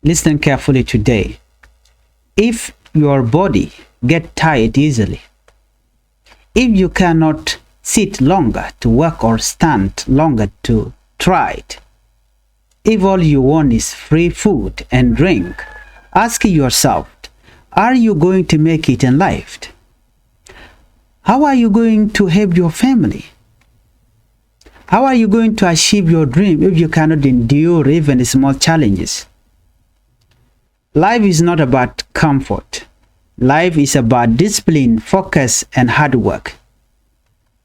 Listen carefully today. If your body get tired easily, if you cannot sit longer to work or stand longer to try it, if all you want is free food and drink, ask yourself, are you going to make it in life? How are you going to help your family? How are you going to achieve your dream if you cannot endure even small challenges? Life is not about comfort. Life is about discipline, focus, and hard work.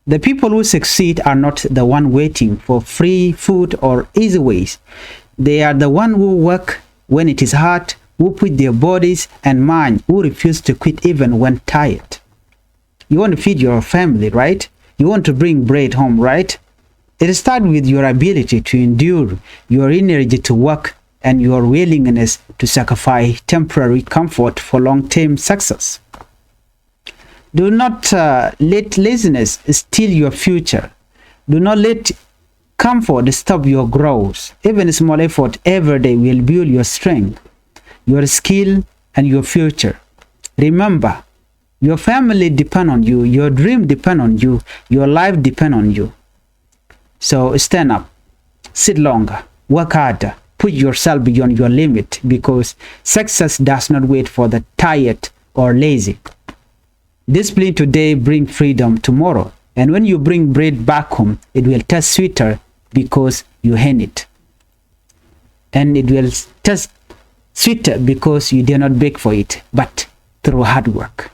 The people who succeed are not the one waiting for free food or easy ways. They are the one who work when it is hard, who put their bodies and mind, who refuse to quit even when tired. You want to feed your family, right? You want to bring bread home, right? It starts with your ability to endure, your energy to work, and your willingness to sacrifice temporary comfort for long-term success. Do not let laziness steal your future. Do not let comfort stop your growth. Even a small effort every day will build your strength, your skill, and your future. Remember, your family depend on you, your dream depend on you, your life depend on you. So stand up, sit longer, work harder, put yourself beyond your limit, because success does not wait for the tired or lazy. Discipline today brings freedom tomorrow. And when you bring bread back home, it will taste sweeter because you earn it. And it will taste sweeter because you did not beg for it, but through hard work.